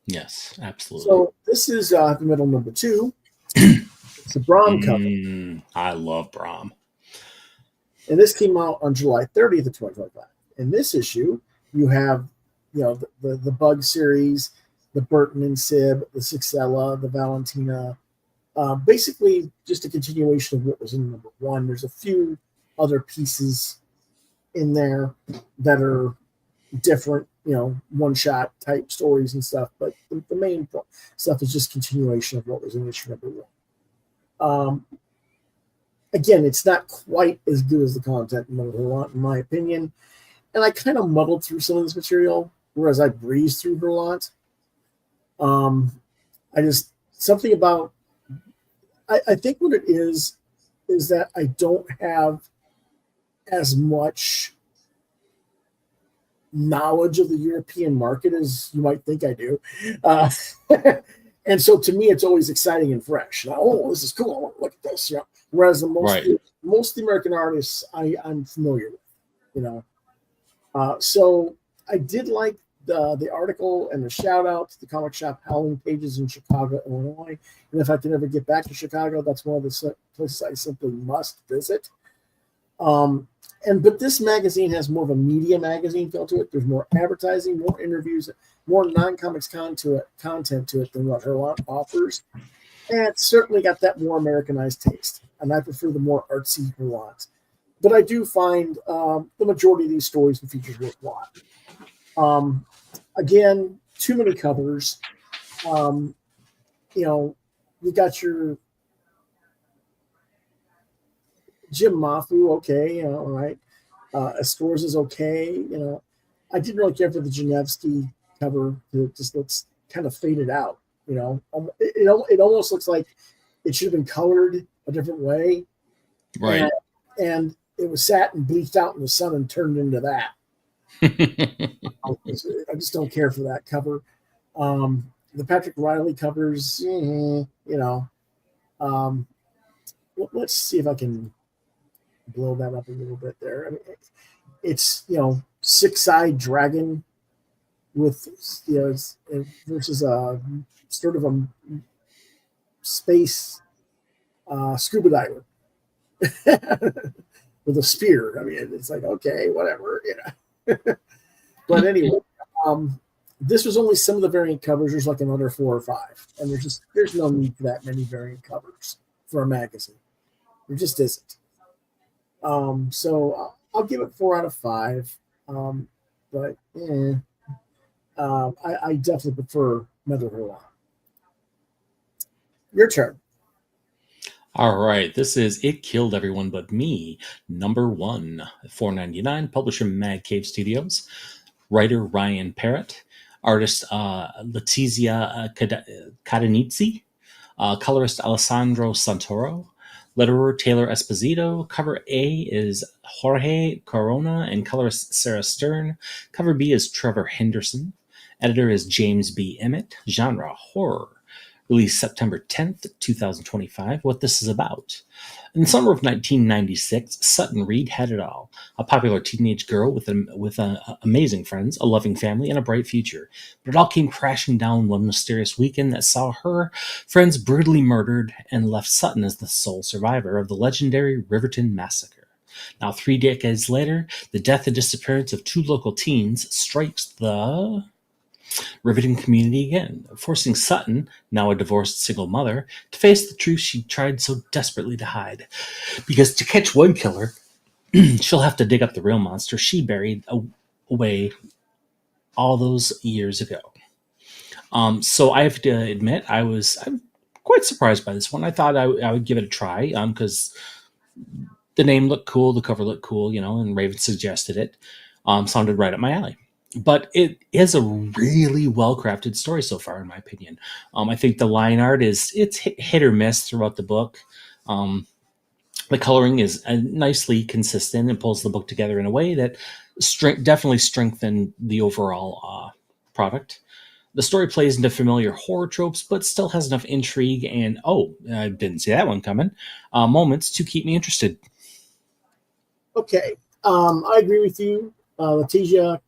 B: Yes, absolutely.
A: So this is the middle number 2. It's a Brom cover.
B: I love Brom.
A: And this came out on July 30th of 2025. In this issue, you have, the Bug series, the Burton and Sib, the Sixella, the Valentina. Basically, just a continuation of what was in number 1. There's a few other pieces in there that are different, one-shot type stories and stuff. But the main stuff is just continuation of what was in issue number 1. Again, it's not quite as good as the content in Metal Hurlant, in my opinion. And I kind of muddled through some of this material, whereas I breezed through Hurlant. Something about, I think what it is that I don't have as much knowledge of the European market as you might think I do. And so to me, it's always exciting and fresh. This is cool. I want to look at this. Whereas most of the American artists I'm familiar with, so I did like the article and the shout out to the comic shop Howling Pages in Chicago, Illinois. And if I can ever get back to Chicago, that's one of the places I simply must visit. But this magazine has more of a media magazine feel to it. There's more advertising, more interviews, more non-comics content to it than what Herlot offers. And it's certainly got that more Americanized taste. And I prefer the more artsy Herlot. But I do find the majority of these stories and features worthwhile. Again, too many covers. You got your Jim Mafu, okay, all right. Astors is okay. I didn't really care for the Janevsky cover. It just looks kind of faded out. It almost looks like it should have been colored a different way.
B: Right.
A: And it was sat and bleached out in the sun and turned into that. I just don't care for that cover. The Patrick Riley covers, let's see if I can blow that up a little bit there. I mean, it's six-eyed dragon with versus a sort of a space scuba diver with a spear. I mean, it's like, okay, whatever, But anyway, this was only some of the variant covers. There's like another 4 or 5, and there's no need for that many variant covers for a magazine. There just isn't. So I'll give it 4 out of 5. But I definitely prefer Metal Herlot. Your turn.
B: All right, this is It Killed Everyone But Me, number 1, $4.99, publisher Mad Cave Studios, writer Ryan Parrott, artist Letizia Cadenizzi, colorist Alessandro Santoro, letterer Taylor Esposito. Cover A is Jorge Corona and colorist Sarah Stern. Cover B is Trevor Henderson. Editor is James B. Emmett. Genre horror. Released September 10th, 2025. What this is about. In the summer of 1996, Sutton Reed had it all. A popular teenage girl with amazing friends, a loving family, and a bright future. But it all came crashing down one mysterious weekend that saw her friends brutally murdered and left Sutton as the sole survivor of the legendary Riverton Massacre. Now, 3 decades later, the death and disappearance of 2 local teens strikes the Riveting community again, forcing Sutton, now a divorced single mother, to face the truth she tried so desperately to hide. Because to catch one killer, she'll have to dig up the real monster she buried away all those years ago. So I have to admit, I'm quite surprised by this one. I thought I would give it a try because the name looked cool, the cover looked cool, and Raven suggested it. Sounded right up my alley. But it is a really well-crafted story so far, in my opinion. I think the line art it's hit or miss throughout the book. The coloring is nicely consistent and pulls the book together in a way that definitely strengthened the overall product. The story plays into familiar horror tropes, but still has enough intrigue and, I didn't see that one coming, moments to keep me interested.
A: Okay. I agree with you. Letizia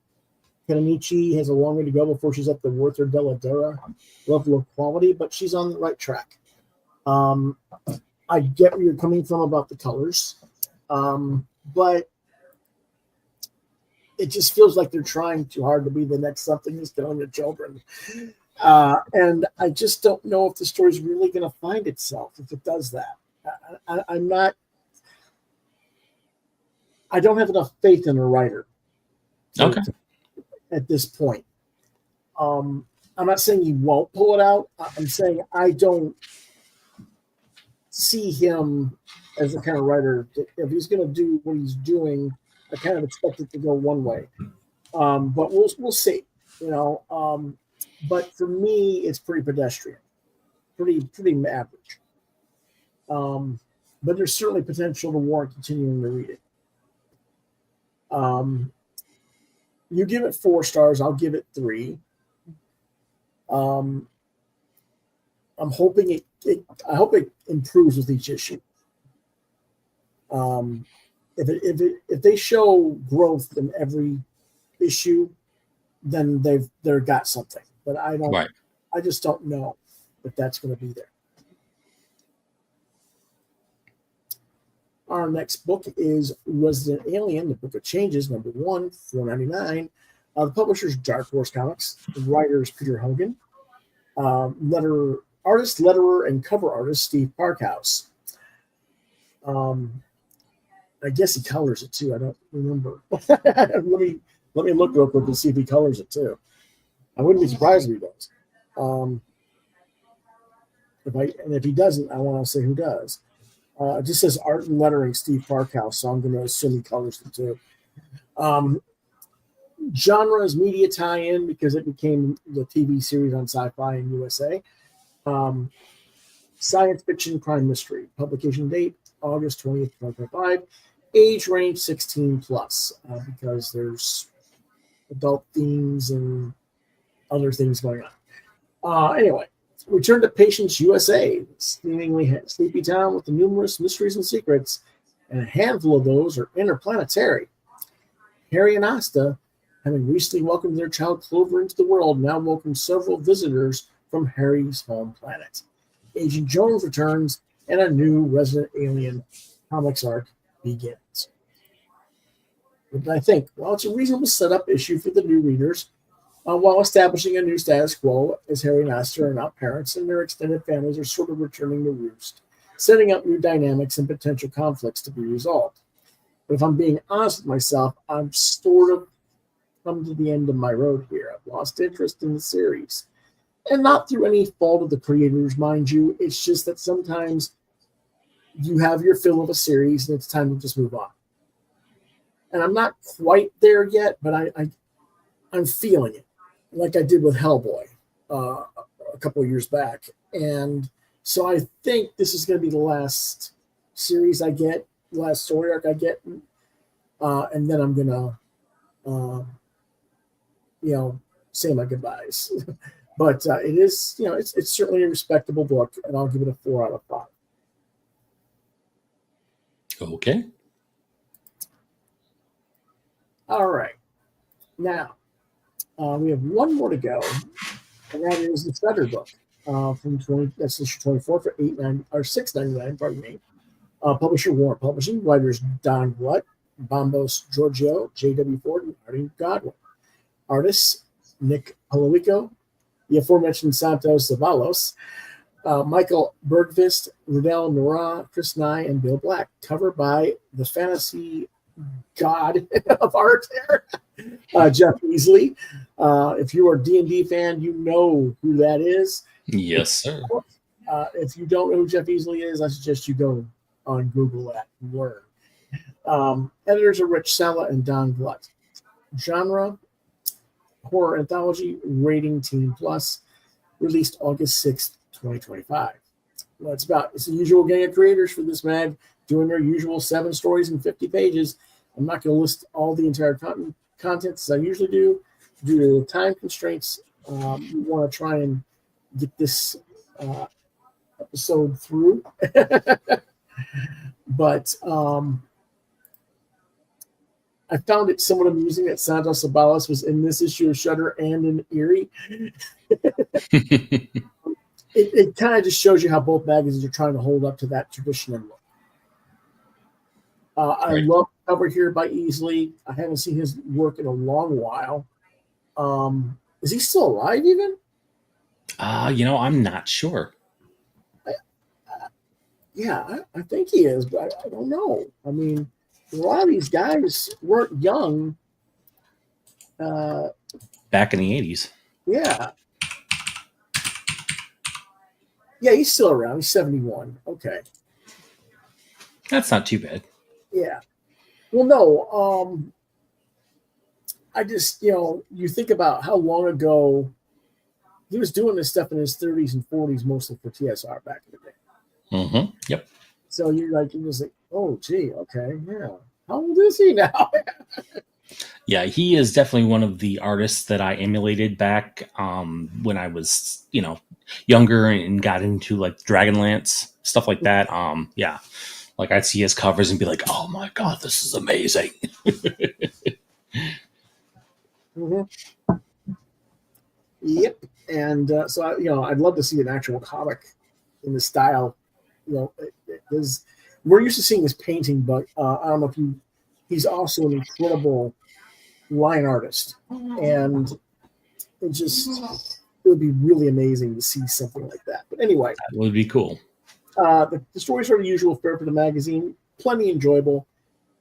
A: Cadenizzi has a long way to go before she's at the Werther Della Dura level of quality, but she's on the right track. I get where you're coming from about the colors, but it just feels like they're trying too hard to be the next something that's killing the children. And I just don't know if the story's really going to find itself if it does that. I don't have enough faith in a writer. At this point. I'm not saying he won't pull it out. I'm saying I don't see him as the kind of writer that if he's going to do what he's doing, I kind of expect it to go one way. But we'll see. But for me, it's pretty pedestrian, pretty average. But there's certainly potential to warrant continuing to read it. You give it 4 stars. I'll give it 3. I'm hoping I hope it improves with each issue. If they show growth in every issue, then they've got something. But I don't. Right. I just don't know if that's going to be there. Our next book is Resident Alien, the Book of Changes, number 1, $4.99. The publisher's Dark Horse Comics. The writer's Peter Hogan. Letterer, and cover artist Steve Parkhouse. I guess he colors it too. I don't remember. let me look real quick and see if he colors it too. I wouldn't be surprised if he does. If he doesn't, I want to say who does. It just says art and lettering Steve Parkhouse, so I'm going to assume he colors it too. Genre is media tie-in because it became the TV series on Sci-Fi in USA. Science fiction crime mystery. Publication date August 20th, 2025. Age range 16 plus because there's adult themes and other things going on. Anyway, return to Patience USA, seemingly sleepy town with the numerous mysteries and secrets, and a handful of those are interplanetary. Harry and Asta, having recently welcomed their child Clover into the world, now welcome several visitors from Harry's home planet. Agent Jones returns, and a new Resident Alien comics arc begins. What did I think? Well, it's a reasonable setup issue for the new readers, while establishing a new status quo as Harry and Asta are now parents and their extended families are sort of returning to roost, setting up new dynamics and potential conflicts to be resolved. But if I'm being honest with myself, I'm sort of come to the end of my road here. I've lost interest in the series. And not through any fault of the creators, mind you. It's just that sometimes you have your fill of a series and it's time to just move on. And I'm not quite there yet, but I'm feeling it, like I did with Hellboy a couple of years back. And so I think this is going to be the last series I get, the last story arc I get. And then I'm going to, say my goodbyes. But it is, it's certainly a respectable book, and I'll give it a 4 out of 5.
B: Okay.
A: All right. Now, we have one more to go, and that is the SHUDDER book that's issue 24 for $6.99. Pardon me. Publisher Warrant Publishing. Writers Don Glutt, Bombos Giorgio, J.W. Ford, and Artie Godwin. Artists Nick Polowico, the aforementioned Santos Zavalos, Michael Bergvist, Rudel Nora, Chris Nye, and Bill Black. Cover by the fantasy god of art there, Jeff Easley. If you are a D&D fan, you know who that is.
B: Yes, sir.
A: If you don't know who Jeff Easley is, I suggest you go on Google that and learn. Editors are Rich Sella and Don Glutt. Genre, horror anthology, rating teen plus, released August 6th, 2025. Well, it's the usual gang of creators for this mag doing their usual 7 stories and 50 pages. I'm not going to list all the entire content as I usually do due to time constraints. We want to try and get this episode through. But I found it somewhat amusing that Santos Sabalas was in this issue of Shudder and in EYRIE. It kind of just shows you how both magazines are trying to hold up to that tradition and look. I love the cover here by Easley. I haven't seen his work in a long while. Is he still alive even?
B: I'm not sure.
A: I think he is, but I don't know. I mean, a lot of these guys weren't young.
B: Back in the 80s.
A: Yeah. Yeah, he's still around. He's 71. Okay.
B: That's not too bad.
A: Yeah. Well, no. I just, you think about how long ago he was doing this stuff in his 30s and 40s, mostly for TSR back in the day.
B: Mm-hmm. Yep.
A: So you're just like, oh, gee, okay, yeah. How old is he now?
B: Yeah, he is definitely one of the artists that I emulated back when I was, younger and got into like Dragonlance, stuff like that. Yeah, like I'd see his covers and be like, oh my God, this is amazing.
A: Mm-hmm. Yep. And so, I'd love to see an actual comic in the style, because we're used to seeing his painting, but I don't know if he's also an incredible line artist, and it would be really amazing to see something like that. But anyway,
B: That would be cool.
A: the stories are the usual fare for the magazine, plenty enjoyable.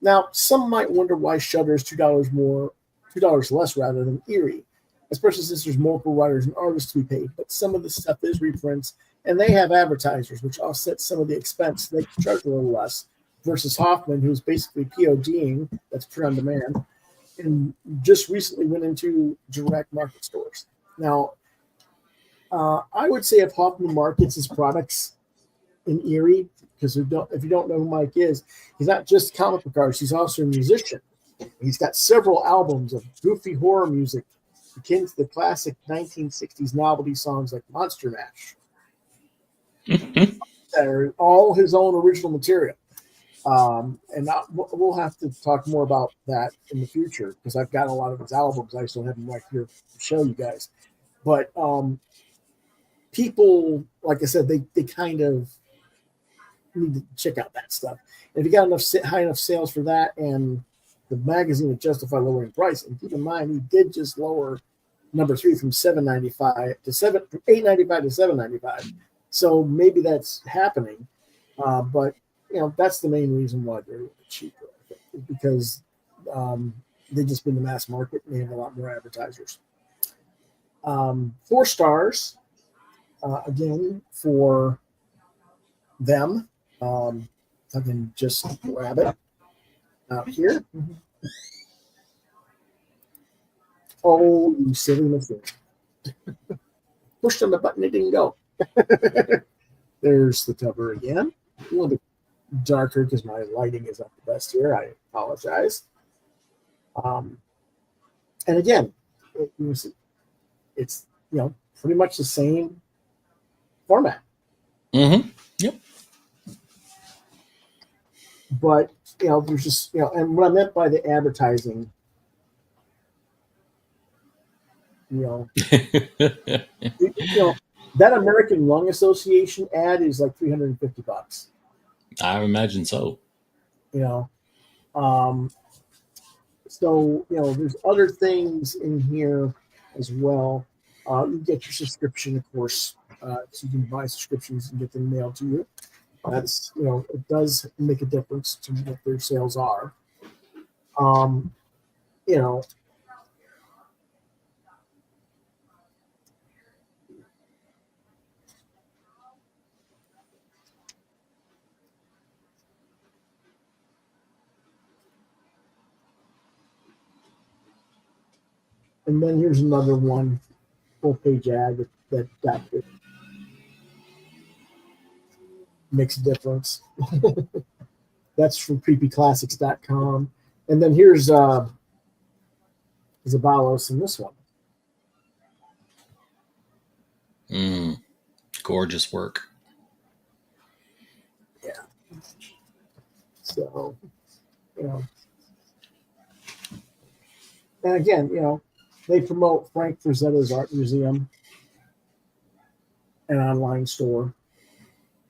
A: Now, some might wonder why Shudder is $2 less rather than EYRIE, especially since there's multiple writers and artists to be paid. But some of the stuff is reprints, and they have advertisers, which offset some of the expense. They can charge a little less versus Hoffman, who's basically PODing, that's print on demand, and just recently went into direct market stores. Now, I would say if Hoffman markets his products in EYRIE, because if you don't know who Mike is, he's not just comic book artist, he's also a musician. He's got several albums of goofy horror music akin to the classic 1960s novelty songs like Monster Mash. That are all his own original material. And we'll have to talk more about that in the future because I've got a lot of his albums. I just don't have them right here to show you guys. But people, like I said, they kind of need to check out that stuff. And if you got high enough sales for that, and the magazine would justify lowering price. And keep in mind, he did just lower number 3 from $7.95 to $8.95 to $7.95. So maybe that's happening, but that's the main reason why they're a little bit cheaper, because they've just been the mass market and they have a lot more advertisers. 4 stars, again, for them. I can just grab it out here. Oh, you silly mistake. Pushed on the button, it didn't go. There's the cover again. A little bit darker because my lighting is not the best here. I apologize. And again, it's pretty much the same format.
B: Mm-hmm. Yep.
A: But there's just and what I meant by the advertising, that American Lung Association ad is like $350.
B: I imagine so.
A: So there's other things in here as well. You get your subscription, of course, so you can buy subscriptions and get them mailed to you. That's it does make a difference to what their sales are. And then here's another one, full-page ad that makes a difference. That's from creepyclassics.com. And then here's Zabalos in this one.
B: Gorgeous work.
A: Yeah. So, and again, they promote Frank Frazetta's Art Museum, an online store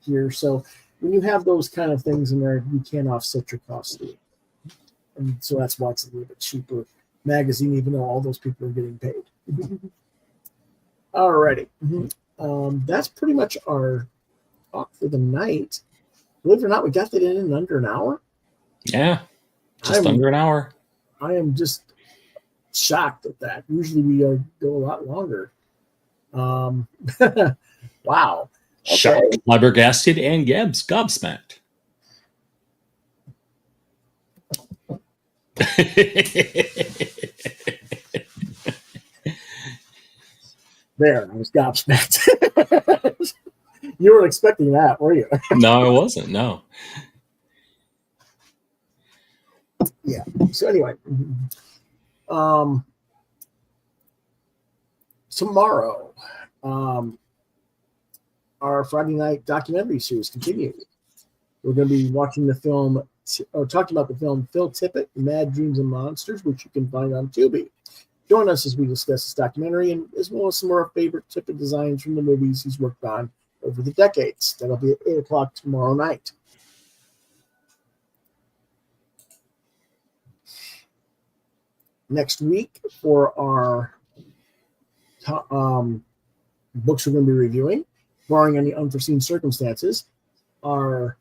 A: here. So when you have those kind of things in there, you can't offset your costs. And so that's why it's a little bit cheaper magazine, even though all those people are getting paid. All righty. That's pretty much our talk for the night. Believe it or not, we got that in under an hour.
B: Yeah, just under an hour.
A: I am just shocked at that. Usually we go a lot longer. Wow. Okay.
B: Shocked, flabbergasted, and gobsmacked.
A: There, I was gobsmacked. You weren't expecting that, were you?
B: No, I wasn't. No.
A: Yeah. So anyway, tomorrow, our Friday night documentary series continues. We're going to be watching the film, or talking about the film Phil Tippett, Mad Dreams and Monsters, which you can find on Tubi. Join us as we discuss this documentary, and as well as some of our favorite Tippett designs from the movies he's worked on over the decades. That'll be at 8 o'clock tomorrow night. next week for our books we're going to be reviewing, barring any unforeseen circumstances. Our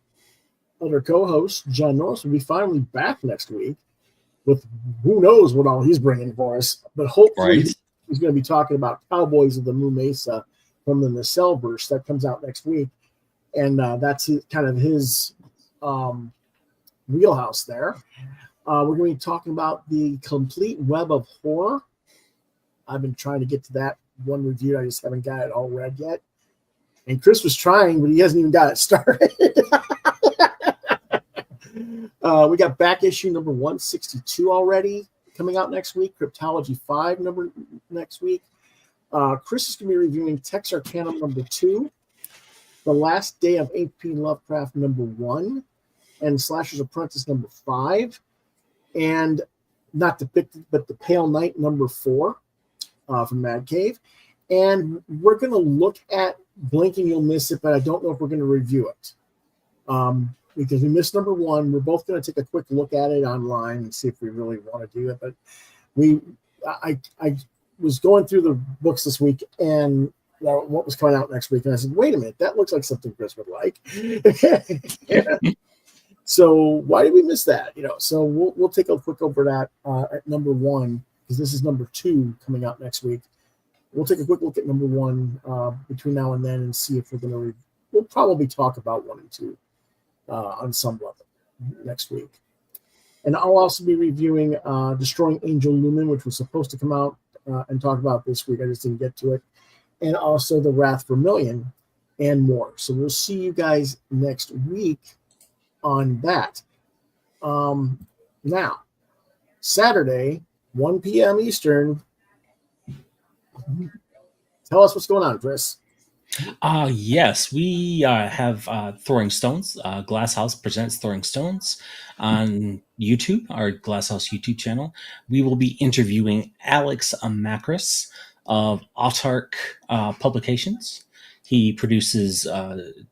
A: other co-host, John Norris, will be finally back next week with who knows what all he's bringing for us. But hopefully he's going to be talking about Cowboys of the Moo Mesa from the Nacelle-verse that comes out next week. And that's kind of his wheelhouse there. We're going to be talking about the complete web of horror. I've been trying to get to that one review. I just haven't got it all read yet. And Chris was trying, but he hasn't even got it started. We got back issue number 162 already coming out next week. Cryptology 5 number next week. Chris is going to be reviewing Texarkana number 2, The Last Day of H.P. Lovecraft number 1, and Slasher's Apprentice number 5, and not depicted, but The Pale Knight number 4 from Mad Cave. And we're going to look at Blink and You'll Miss It, but I don't know if we're going to review it. Because we missed number 1. We're both going to take a quick look at it online and see if we really want to do it. But I was going through the books this week and what was coming out next week, and I said, wait a minute, that looks like something Chris would like. So why did we miss that? So we'll take a quick over that at number 1, because this is number 2 coming out next week. We'll take a quick look at number 1 between now and then and see if we're going to. We'll probably talk about 1 and 2 on some level next week. And I'll also be reviewing Destroying Angel Lumen, which was supposed to come out and talk about this week. I just didn't get to it. And also The Wrath Vermilion and more. So we'll see you guys next week on that. Now, Saturday, 1 p.m. Eastern. Tell us what's going on, Chris.
B: Yes, we have Throwing Stones. Glasshouse presents Throwing Stones on YouTube, our Glasshouse YouTube channel. We will be interviewing Alex Macris of Autark Publications. He produces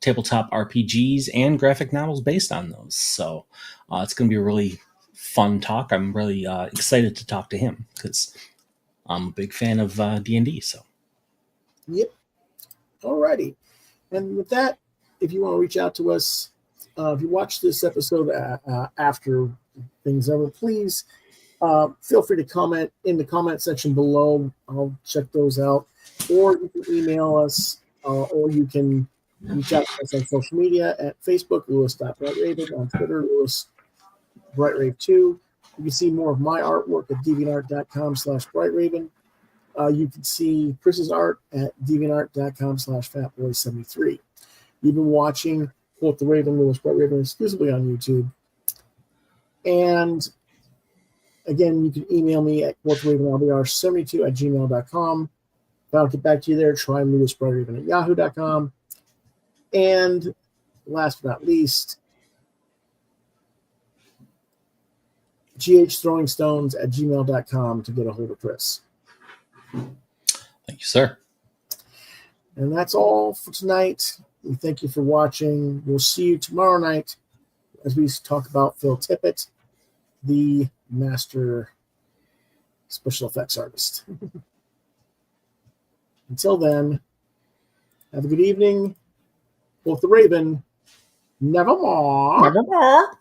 B: tabletop RPGs and graphic novels based on those. So it's going to be a really fun talk. I'm really excited to talk to him because I'm a big fan of D&D. So.
A: Yep. Alrighty. And with that, if you want to reach out to us, if you watch this episode after things over, please feel free to comment in the comment section below. I'll check those out. Or you can email us, or you can reach out to us on social media at Facebook, Lewis.BrightRaven, on Twitter, LewisBrightRave2. You can see more of my artwork at deviantart.com/BrightRaven. You can see Chris's art at deviantart.com/fatboy73. You've been watching Quoth the Raven, Lewis Bright Raven, exclusively on YouTube. And again, you can email me at quothravenlbr72@gmail.com. If I don't get back to you there, try lewisbrightraven@yahoo.com. And last but not least, ghthrowingstones@gmail.com to get a hold of Chris.
B: Thank you, sir.
A: And that's all for tonight. We thank you for watching. We'll see you tomorrow night as we talk about Phil Tippett, the master special effects artist. Until then, have a good evening. Quoth the Raven, nevermore.
B: Nevermore.